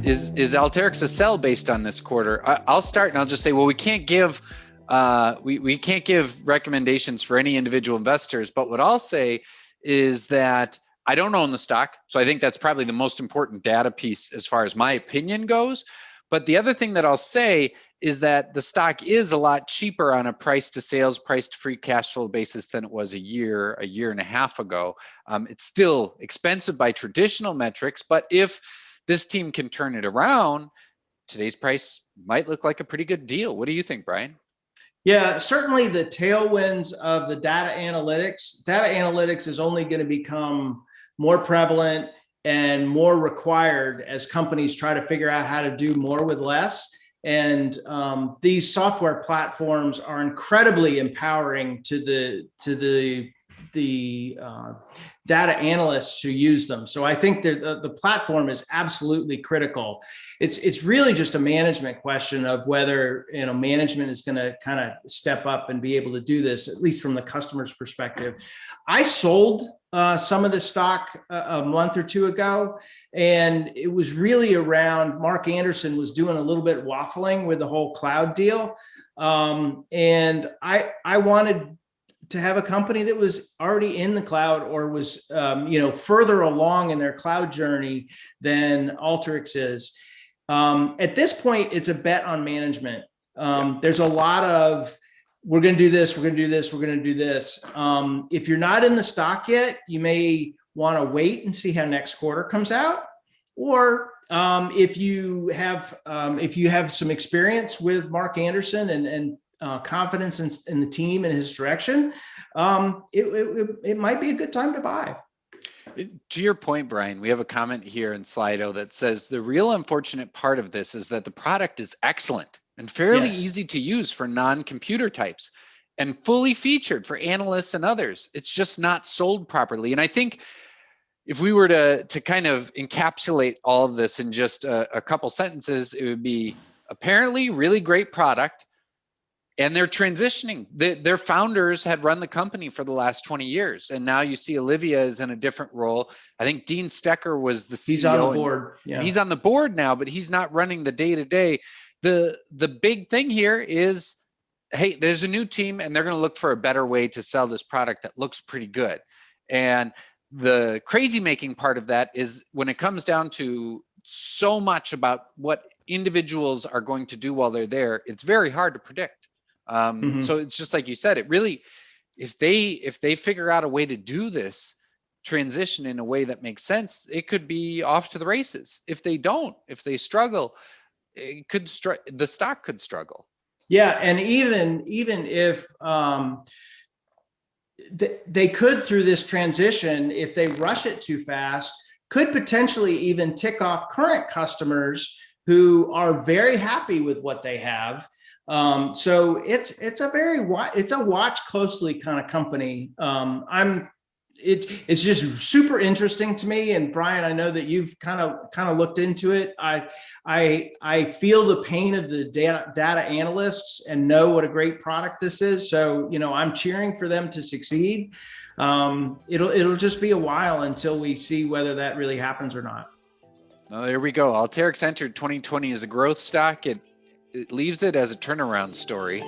Is Alteryx a sell based on this quarter? I'll start and I'll just say, well, we can't give we can't give recommendations for any individual investors, but what I'll say is that I don't own the stock, so I think that's probably the most important data piece as far as my opinion goes. But the other thing that I'll say is that the stock is a lot cheaper on a price to sales, price to free cash flow basis than it was a year and a half ago. It's still expensive by traditional metrics, but if this team can turn it around, today's price might look like a pretty good deal. What do you think, Brian? Yeah, certainly the tailwinds of the data analytics. Data analytics is only going to become more prevalent and more required as companies try to figure out how to do more with less. And these software platforms are incredibly empowering to the data analysts who use them. So I think that the platform is absolutely critical. It's really just a management question of whether management is going to kind of step up and be able to do this, at least from the customer's perspective. I sold some of the stock a month or two ago, and it was really around Mark Anderson was doing a little bit waffling with the whole cloud deal. And I wanted to have a company that was already in the cloud or was further along in their cloud journey than Alteryx is. At this point, it's a bet on management. There's a lot of, we're going to do this, we're going to do this, we're going to do this. If you're not in the stock yet, you may want to wait and see how next quarter comes out. Or if you have some experience with Mark Anderson and confidence in the team and his direction, it might be a good time to buy. To your point, Brian, we have a comment here in Slido that says the real unfortunate part of this is that the product is excellent and fairly easy to use for non-computer types and fully featured for analysts and others. It's just not sold properly. And I think if we were to kind of encapsulate all of this in just a couple sentences, it would be apparently really great product. And they're transitioning. Their founders had run the company for the last 20 years. And now you see Olivia is in a different role. I think Dean Stecker was the CEO. He's on the board. Yeah. He's on the board now, but he's not running the day-to-day. The big thing here is, hey, there's a new team and they're going to look for a better way to sell this product that looks pretty good. And the crazy making part of that is when it comes down to so much about what individuals are going to do while they're there, it's very hard to predict. So it's just like you said, it really, if they figure out a way to do this transition in a way that makes sense, it could be off to the races. If they don't, if they struggle, the stock could struggle. Yeah, and even if they could, through this transition, if they rush it too fast, could potentially even tick off current customers who are very happy with what they have. So it's a watch closely kind of company. It's just super interesting to me. And Brian, I know that you've kind of looked into it. I feel the pain of the data analysts and know what a great product this is. So, I'm cheering for them to succeed. It'll just be a while until we see whether that really happens or not. Well, there we go. Alteryx entered 2020 as a growth stock. It leaves it as a turnaround story.